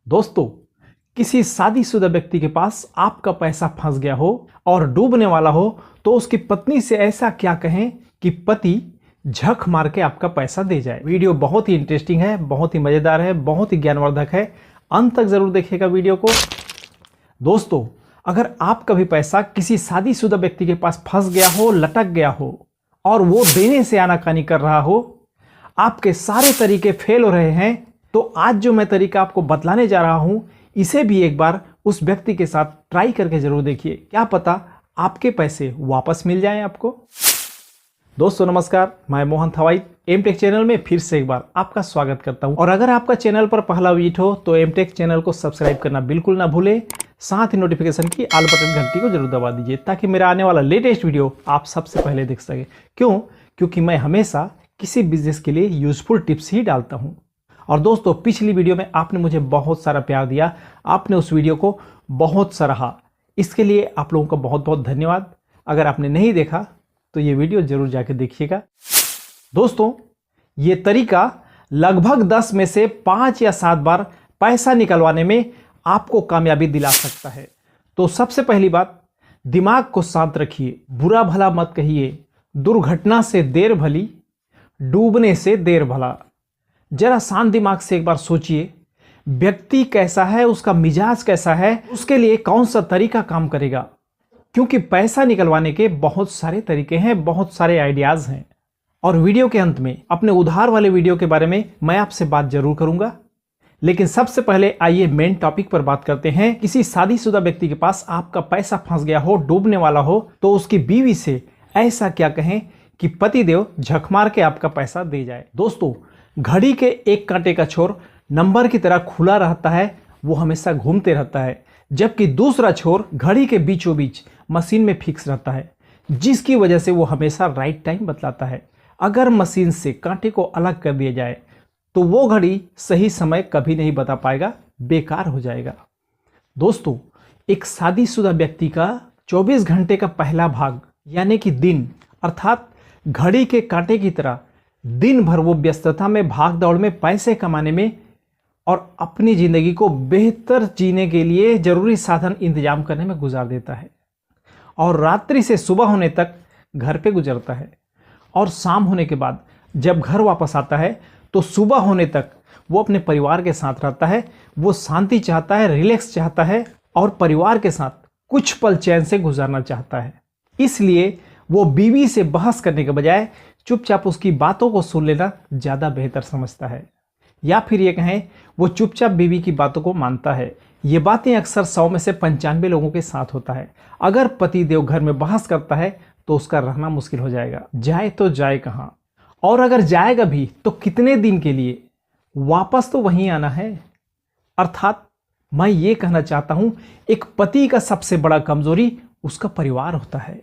दोस्तों, किसी शादीशुदा व्यक्ति के पास आपका पैसा फंस गया हो और डूबने वाला हो तो उसकी पत्नी से ऐसा क्या कहें कि पति झक मार के आपका पैसा दे जाए। वीडियो बहुत ही इंटरेस्टिंग है, बहुत ही मजेदार है, बहुत ही ज्ञानवर्धक है। अंत तक जरूर देखिएगा वीडियो को। दोस्तों, अगर आपका भी पैसा किसी शादीशुदा व्यक्ति के पास फंस गया हो, लटक गया हो और वो देने से आनाकानी कर रहा हो, आपके सारे तरीके फेल हो रहे हैं, तो आज जो मैं तरीका आपको बतलाने जा रहा हूं, इसे भी एक बार उस व्यक्ति के साथ ट्राई करके जरूर देखिए। क्या पता आपके पैसे वापस मिल जाएं आपको। दोस्तों नमस्कार, मैं मोहन थवाई एमटेक चैनल में फिर से एक बार आपका स्वागत करता हूं। और अगर आपका चैनल पर पहला विजिट हो तो एमटेक चैनल को सब्सक्राइब करना बिल्कुल ना भूले, साथ ही नोटिफिकेशन की ऑल बटन घंटी को जरूर दबा दीजिए ताकि मेरा आने वाला लेटेस्ट वीडियो आप सबसे पहले देख सके। क्योंकि मैं हमेशा किसी बिजनेस के लिए यूजफुल टिप्स ही डालता हूं। और दोस्तों, पिछली वीडियो में आपने मुझे बहुत सारा प्यार दिया, आपने उस वीडियो को बहुत सराहा, इसके लिए आप लोगों का बहुत बहुत धन्यवाद। अगर आपने नहीं देखा तो ये वीडियो जरूर जाके देखिएगा। दोस्तों, ये तरीका लगभग 10 में से 5 या 7 बार पैसा निकलवाने में आपको कामयाबी दिला सकता है। तो सबसे पहली बात, दिमाग को शांत रखिए, बुरा भला मत कहिए। दुर्घटना से देर भली, डूबने से देर भला। जरा शांत दिमाग से एक बार सोचिए, व्यक्ति कैसा है, उसका मिजाज कैसा है, उसके लिए कौन सा तरीका काम करेगा। क्योंकि पैसा निकलवाने के बहुत सारे तरीके हैं, बहुत सारे आइडियाज हैं। और वीडियो के अंत में अपने उधार वाले वीडियो के बारे में मैं आपसे बात जरूर करूंगा। लेकिन सबसे पहले आइए मेन टॉपिक पर बात करते हैं। किसी शादीशुदा व्यक्ति के पास आपका पैसा फंस गया हो, डूबने वाला हो, तो उसकी बीवी से ऐसा क्या कहें कि पतिदेव झक मार के आपका पैसा दे जाए। दोस्तों, घड़ी के एक कांटे का छोर नंबर की तरह खुला रहता है, वो हमेशा घूमते रहता है, जबकि दूसरा छोर घड़ी के बीचों बीच मशीन में फिक्स रहता है, जिसकी वजह से वो हमेशा राइट टाइम बतलाता है। अगर मशीन से कांटे को अलग कर दिया जाए तो वो घड़ी सही समय कभी नहीं बता पाएगा, बेकार हो जाएगा। दोस्तों, एक शादीशुदा व्यक्ति का 24 घंटे का पहला भाग यानी कि दिन, अर्थात घड़ी के कांटे की तरह दिन भर वो व्यस्तता में, भाग दौड़ में, पैसे कमाने में और अपनी जिंदगी को बेहतर जीने के लिए जरूरी साधन इंतजाम करने में गुजार देता है। और रात्रि से सुबह होने तक घर पे गुजरता है। और शाम होने के बाद जब घर वापस आता है तो सुबह होने तक वो अपने परिवार के साथ रहता है। वो शांति चाहता है, रिलैक्स चाहता है और परिवार के साथ कुछ पल चैन से गुजारना चाहता है। इसलिए वो बीवी से बहस करने के बजाय चुपचाप उसकी बातों को सुन लेना ज़्यादा बेहतर समझता है। या फिर ये कहें, वो चुपचाप बीवी की बातों को मानता है। ये बातें अक्सर 100 में से 95 लोगों के साथ होता है। अगर पति देव घर में बहस करता है तो उसका रहना मुश्किल हो जाएगा। जाए तो जाए कहाँ, और अगर जाएगा भी तो कितने दिन के लिए, वापस तो वहीं आना है। अर्थात मैं ये कहना चाहता हूं, एक पति का सबसे बड़ा कमजोरी उसका परिवार होता है।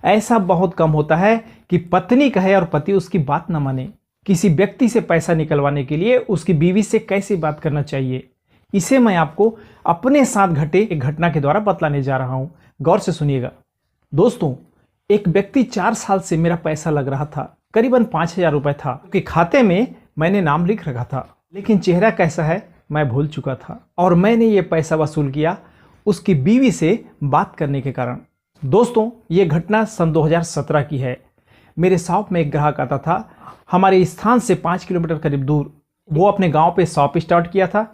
ऐसा बहुत कम होता है कि पत्नी कहे और पति उसकी बात न माने। किसी व्यक्ति से पैसा निकलवाने के लिए उसकी बीवी से कैसे बात करना चाहिए, इसे मैं आपको अपने साथ घटे एक घटना के द्वारा बतलाने जा रहा हूं। गौर से सुनिएगा। दोस्तों, एक व्यक्ति 4 साल से मेरा पैसा लग रहा था, करीबन 5,000 रुपए था, क्योंकि खाते में मैंने नाम लिख रखा था, लेकिन चेहरा कैसा है मैं भूल चुका था। और मैंने ये पैसा वसूल किया उसकी बीवी से बात करने के कारण। दोस्तों, ये घटना सन 2017 की है। मेरे शॉप में एक ग्राहक आता था, हमारे स्थान से 5 किलोमीटर करीब दूर। वो अपने गांव पे शॉप स्टार्ट किया था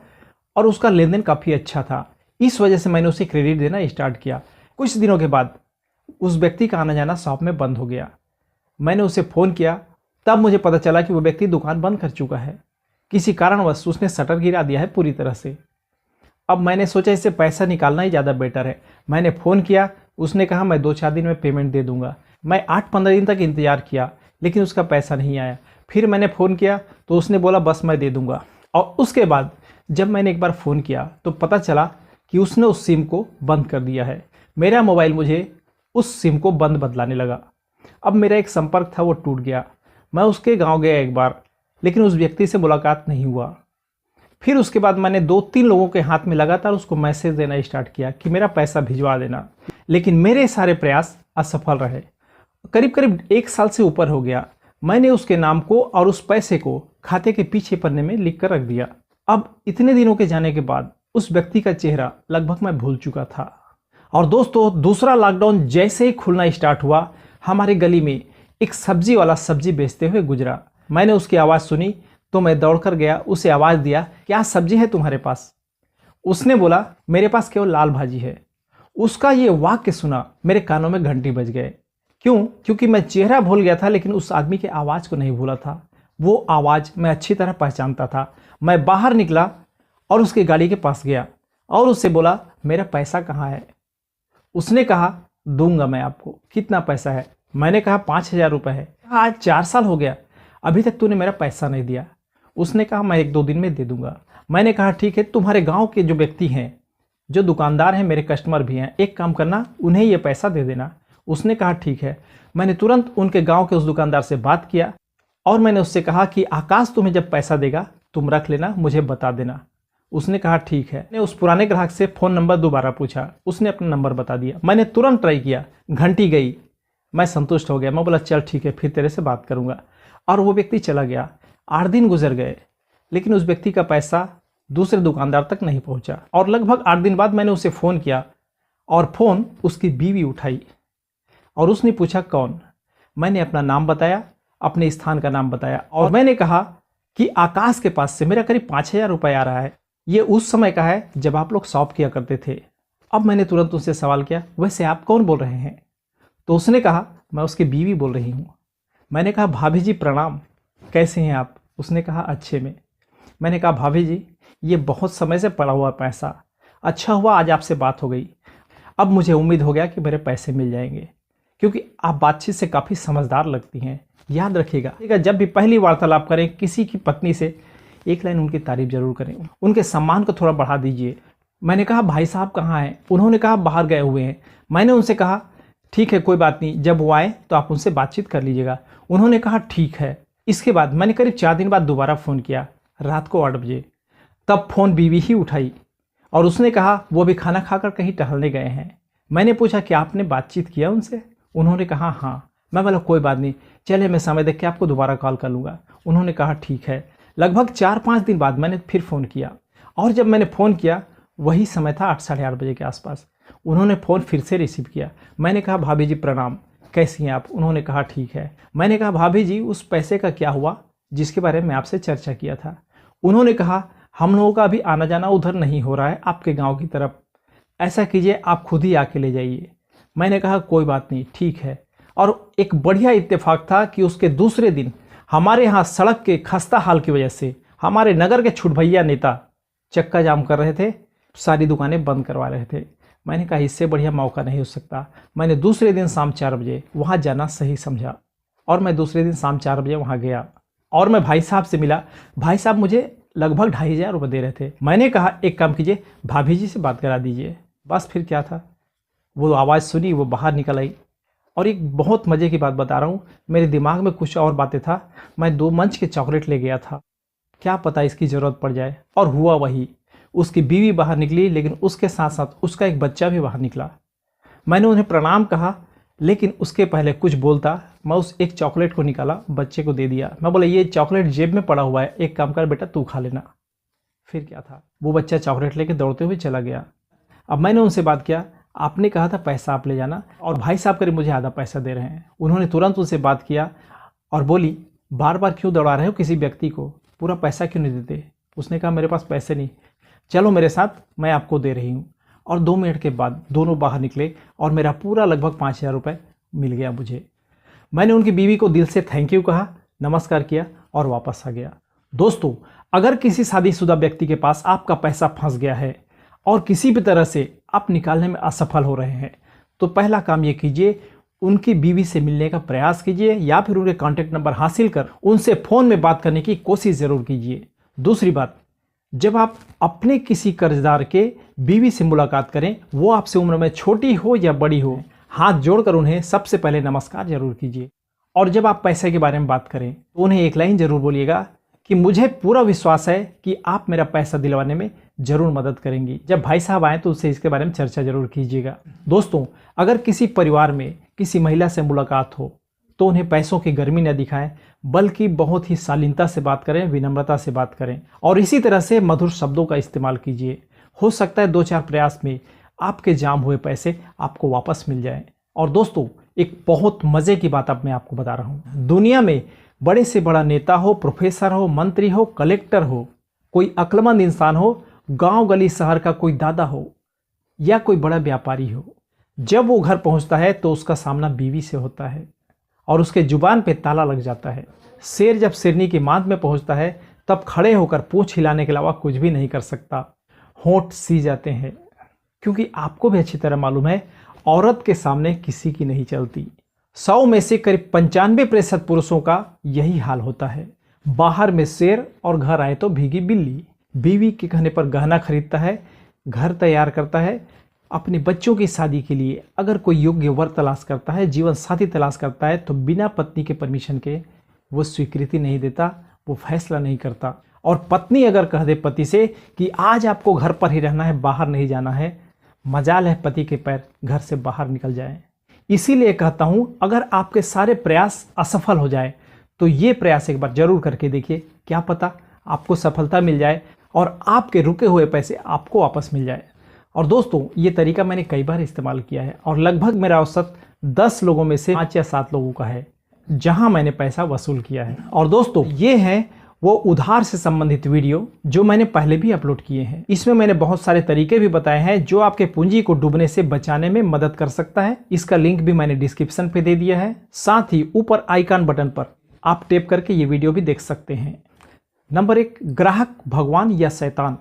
और उसका लेन देन काफ़ी अच्छा था। इस वजह से मैंने उसे क्रेडिट देना स्टार्ट किया। कुछ दिनों के बाद उस व्यक्ति का आना जाना शॉप में बंद हो गया। मैंने उसे फ़ोन किया, तब मुझे पता चला कि वो व्यक्ति दुकान बंद कर चुका है। किसी कारणवश उसने शटर गिरा दिया है पूरी तरह से। अब मैंने सोचा इससे पैसा निकालना ही ज़्यादा बेटर है। मैंने फ़ोन किया, उसने कहा मैं 2-4 दिन में पेमेंट दे दूंगा। मैं 8-15 दिन तक इंतज़ार किया, लेकिन उसका पैसा नहीं आया। फिर मैंने फ़ोन किया तो उसने बोला बस मैं दे दूंगा। और उसके बाद जब मैंने एक बार फ़ोन किया तो पता चला कि उसने उस सिम को बंद कर दिया है। मेरा मोबाइल मुझे उस सिम को बंद बदलाने लगा। अब मेरा एक संपर्क था वो टूट गया। मैं उसके गांव गया एक बार, लेकिन उस व्यक्ति से मुलाकात नहीं हुआ। फिर उसके बाद मैंने 2-3 लोगों के हाथ में लगातार उसको मैसेज देना स्टार्ट किया कि मेरा पैसा भिजवा देना, लेकिन मेरे सारे प्रयास असफल रहे। करीब करीब 1 साल से ऊपर हो गया। मैंने उसके नाम को और उस पैसे को खाते के पीछे पन्ने में लिख कर रख दिया। अब इतने दिनों के जाने के बाद उस व्यक्ति का चेहरा लगभग मैं भूल चुका था। और दोस्तों, दूसरा लॉकडाउन जैसे ही खुलना स्टार्ट हुआ, हमारी गली में एक सब्जी वाला सब्जी बेचते हुए गुजरा। मैंने उसकी आवाज़ सुनी तो मैं दौड़कर गया, उसे आवाज़ दिया, क्या सब्जी है तुम्हारे पास? उसने बोला, मेरे पास केवल लाल भाजी है। उसका ये वाक्य सुना मेरे कानों में घंटी बज गए। क्यों? क्योंकि मैं चेहरा भूल गया था लेकिन उस आदमी के आवाज़ को नहीं भूला था। वो आवाज़ मैं अच्छी तरह पहचानता था। मैं बाहर निकला और उसकी गाड़ी के पास गया और उससे बोला, मेरा पैसा कहाँ है? उसने कहा, दूंगा मैं आपको। कितना पैसा है? मैंने कहा 5,000 रुपये है। आज 4 साल हो गया, अभी तक तूने मेरा पैसा नहीं दिया। उसने कहा, मैं 1-2 दिन में दे दूंगा। मैंने कहा, ठीक है, तुम्हारे गांव के जो व्यक्ति हैं, जो दुकानदार हैं, मेरे कस्टमर भी हैं, एक काम करना, उन्हें ये पैसा दे देना। उसने कहा, ठीक है। मैंने तुरंत उनके गांव के उस दुकानदार से बात किया और मैंने उससे कहा कि आकाश तुम्हें जब पैसा देगा तुम रख लेना, मुझे बता देना। उसने कहा, ठीक है। मैंने उस पुराने ग्राहक से फ़ोन नंबर दोबारा पूछा, उसने अपना नंबर बता दिया। मैंने तुरंत ट्राई किया, घंटी गई। मैं संतुष्ट हो गया। मैं बोला, चल ठीक है, फिर तेरे से बात करूंगा। और वो व्यक्ति चला गया। 8 दिन गुजर गए लेकिन उस व्यक्ति का पैसा दूसरे दुकानदार तक नहीं पहुंचा। और लगभग 8 दिन बाद मैंने उसे फ़ोन किया और फ़ोन उसकी बीवी उठाई और उसने पूछा, कौन? मैंने अपना नाम बताया, अपने स्थान का नाम बताया और मैंने कहा कि आकाश के पास से मेरा करीब 5,000 रुपये आ रहा है। ये उस समय का है जब आप लोग शॉप किया करते थे। अब मैंने तुरंत उससे सवाल किया, वैसे आप कौन बोल रहे हैं? तो उसने कहा, मैं उसकी बीवी बोल रही हूँ। मैंने कहा, भाभी जी प्रणाम, कैसे हैं आप? उसने कहा, अच्छे में। मैंने कहा, भाभी जी, ये बहुत समय से पड़ा हुआ पैसा, अच्छा हुआ आज आपसे बात हो गई। अब मुझे उम्मीद हो गया कि मेरे पैसे मिल जाएंगे, क्योंकि आप बातचीत से काफ़ी समझदार लगती हैं। याद रखिएगा, जब भी पहली वार्तालाप करें किसी की पत्नी से, एक लाइन उनकी तारीफ जरूर करें, उनके सम्मान को थोड़ा बढ़ा दीजिए। मैंने कहा, भाई साहब कहाँ हैं? उन्होंने कहा, बाहर गए हुए हैं। मैंने उनसे कहा, ठीक है, कोई बात नहीं, जब वो आए तो आप उनसे बातचीत कर लीजिएगा। उन्होंने कहा, ठीक है। इसके बाद मैंने करीब 4 दिन बाद दोबारा फ़ोन किया, रात को 8 बजे। तब फ़ोन बीवी ही उठाई और उसने कहा, वो भी खाना खाकर कहीं टहलने गए हैं। मैंने पूछा, क्या आपने बातचीत किया उनसे? उन्होंने कहा, हाँ। मैं बोला, कोई बात नहीं, चलिए मैं समय देख के आपको दोबारा कॉल कर लूँगा। उन्होंने कहा, ठीक है। लगभग 4-5 दिन बाद मैंने फिर फ़ोन किया और जब मैंने फ़ोन किया वही समय था 8 साढ़े 8 बजे के आसपास। उन्होंने फ़ोन फिर से रिसीव किया। मैंने कहा, भाभी जी प्रणाम, कैसी हैं आप? उन्होंने कहा, ठीक है। मैंने कहा, भाभी जी उस पैसे का क्या हुआ जिसके बारे में आपसे चर्चा किया था? उन्होंने कहा, हम लोगों का भी आना जाना उधर नहीं हो रहा है आपके गाँव की तरफ, ऐसा कीजिए आप खुद ही आके ले जाइए। मैंने कहा, कोई बात नहीं, ठीक है। और एक बढ़िया इत्तेफाक था कि उसके दूसरे दिन हमारे यहाँ सड़क के खस्ता हाल की वजह से हमारे नगर के छुटभैया नेता चक्का जाम कर रहे थे, सारी दुकानें बंद करवा रहे थे। मैंने कहा, इससे बढ़िया मौका नहीं हो सकता। मैंने दूसरे दिन शाम 4 बजे वहाँ जाना सही समझा और मैं दूसरे दिन शाम 4 बजे वहाँ गया और मैं भाई साहब से मिला। भाई साहब मुझे लगभग 2,500 रुपये दे रहे थे। मैंने कहा, एक काम कीजिए, भाभी जी से बात करा दीजिए। बस फिर क्या था, वो आवाज़ सुनी, वो बाहर निकल आई। और एक बहुत मज़े की बात बता रहा हूँ, मेरे दिमाग में कुछ और बातें था। मैं 2 मंच के चॉकलेट ले गया था, क्या पता इसकी ज़रूरत पड़ जाए। और हुआ वही, उसकी बीवी बाहर निकली लेकिन उसके साथ साथ उसका एक बच्चा भी बाहर निकला। मैंने उन्हें प्रणाम कहा लेकिन उसके पहले कुछ बोलता मैं उस एक चॉकलेट को निकाला, बच्चे को दे दिया। मैं बोला, ये चॉकलेट जेब में पड़ा हुआ है, एक काम कर बेटा, तू खा लेना। फिर क्या था, वो बच्चा चॉकलेट लेके दौड़ते हुए चला गया। अब मैंने उनसे बात किया, आपने कहा था पैसा आप ले जाना और भाई साहब करीब मुझे आधा पैसा दे रहे हैं। उन्होंने तुरंत उनसे बात किया और बोली, बार बार क्यों दौड़ा रहे हो किसी व्यक्ति को, पूरा पैसा क्यों नहीं देते? उसने कहा, मेरे पास पैसे नहीं, चलो मेरे साथ, मैं आपको दे रही हूँ। और 2 मिनट के बाद दोनों बाहर निकले और मेरा पूरा लगभग 5,000 रुपये मिल गया मुझे। मैंने उनकी बीवी को दिल से थैंक यू कहा, नमस्कार किया और वापस आ गया। दोस्तों, अगर किसी शादीशुदा व्यक्ति के पास आपका पैसा फंस गया है और किसी भी तरह से आप निकालने में असफल हो रहे हैं, तो पहला काम ये कीजिए, उनकी बीवी से मिलने का प्रयास कीजिए या फिर उनके कॉन्टैक्ट नंबर हासिल कर उनसे फ़ोन में बात करने की कोशिश ज़रूर कीजिए। दूसरी बात, जब आप अपने किसी कर्जदार के बीवी से मुलाकात करें, वो आपसे उम्र में छोटी हो या बड़ी हो, हाथ जोड़कर उन्हें सबसे पहले नमस्कार जरूर कीजिए। और जब आप पैसे के बारे में बात करें तो उन्हें एक लाइन जरूर बोलिएगा कि मुझे पूरा विश्वास है कि आप मेरा पैसा दिलवाने में ज़रूर मदद करेंगी। जब भाई साहब आएँ तो उससे इसके बारे में चर्चा जरूर कीजिएगा। दोस्तों, अगर किसी परिवार में किसी महिला से मुलाकात हो तो उन्हें पैसों की गर्मी न दिखाएं, बल्कि बहुत ही शालीनता से बात करें, विनम्रता से बात करें और इसी तरह से मधुर शब्दों का इस्तेमाल कीजिए। हो सकता है 2-4 प्रयास में आपके जाम हुए पैसे आपको वापस मिल जाएं। और दोस्तों, एक बहुत मजे की बात अब मैं आपको बता रहा हूं। दुनिया में बड़े से बड़ा नेता हो, प्रोफेसर हो, मंत्री हो, कलेक्टर हो, कोई अक्लमंद इंसान हो, गांव गली शहर का कोई दादा हो या कोई बड़ा व्यापारी हो, जब वो घर पहुंचता है तो उसका सामना बीवी से होता है और उसके जुबान पे ताला लग जाता है। शेर जब शेरनी की मांद में पहुंचता है तब खड़े होकर पूंछ हिलाने के अलावा कुछ भी नहीं कर सकता। होंठ सी जाते हैं, क्योंकि आपको भी अच्छी तरह मालूम है औरत के सामने किसी की नहीं चलती। 100 में से करीब 95% पुरुषों का यही हाल होता है। बाहर में शेर और घर आए तो भीगी बिल्ली। बीवी के कहने पर गहना खरीदता है, घर तैयार करता है, अपने बच्चों की शादी के लिए अगर कोई योग्य वर तलाश करता है, जीवन साथी तलाश करता है, तो बिना पत्नी के परमिशन के वो स्वीकृति नहीं देता, वो फैसला नहीं करता। और पत्नी अगर कह दे पति से कि आज आपको घर पर ही रहना है, बाहर नहीं जाना है, मजाल है पति के पैर घर से बाहर निकल जाएं। इसीलिए कहता हूं, अगर आपके सारे प्रयास असफल हो जाए तो ये प्रयास एक बार जरूर करके देखिए, क्या पता आपको सफलता मिल जाए और आपके रुके हुए पैसे आपको वापस मिल जाए। और दोस्तों, ये तरीका मैंने कई बार इस्तेमाल किया है और लगभग मेरा औसत 10 लोगों में से 5 या 7 लोगों का है जहां मैंने पैसा वसूल किया है। और दोस्तों, ये है वो उधार से संबंधित वीडियो जो मैंने पहले भी अपलोड किए हैं। इसमें मैंने बहुत सारे तरीके भी बताए हैं जो आपके पूंजी को डूबने से बचाने में मदद कर सकता है। इसका लिंक भी मैंने डिस्क्रिप्शन पे दे दिया है, साथ ही ऊपर आइकन बटन पर आप टैप करके ये वीडियो भी देख सकते हैं। नंबर 1, ग्राहक भगवान या शैतान।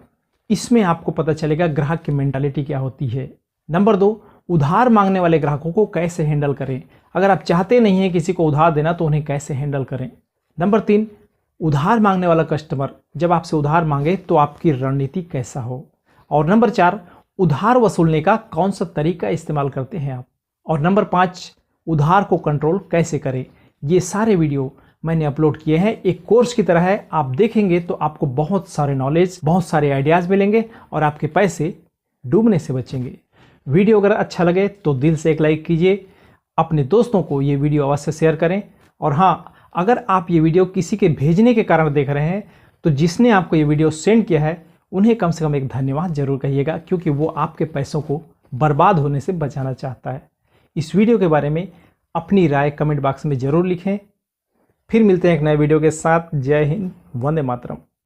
इसमें आपको पता चलेगा ग्राहक की मेंटालिटी क्या होती है। नंबर 2, उधार मांगने वाले ग्राहकों को कैसे हैंडल करें। अगर आप चाहते नहीं हैं किसी को उधार देना तो उन्हें कैसे हैंडल करें। नंबर 3, उधार मांगने वाला कस्टमर जब आपसे उधार मांगे तो आपकी रणनीति कैसा हो। और नंबर 4, उधार वसूलने का कौन सा तरीका इस्तेमाल करते हैं आप। और नंबर 5, उधार को कंट्रोल कैसे करें। ये सारे वीडियो मैंने अपलोड किए हैं, एक कोर्स की तरह है। आप देखेंगे तो आपको बहुत सारे नॉलेज, बहुत सारे आइडियाज मिलेंगे और आपके पैसे डूबने से बचेंगे। वीडियो अगर अच्छा लगे तो दिल से एक लाइक कीजिए, अपने दोस्तों को ये वीडियो अवश्य शेयर करें। और हाँ, अगर आप ये वीडियो किसी के भेजने के कारण देख रहे हैं तो जिसने आपको ये वीडियो सेंड किया है उन्हें कम से कम एक धन्यवाद जरूर कहिएगा, क्योंकि वो आपके पैसों को बर्बाद होने से बचाना चाहता है। इस वीडियो के बारे में अपनी राय कमेंट बॉक्स में जरूर लिखें। फिर मिलते हैं एक नए वीडियो के साथ। जय हिंद, वंदे मातरम।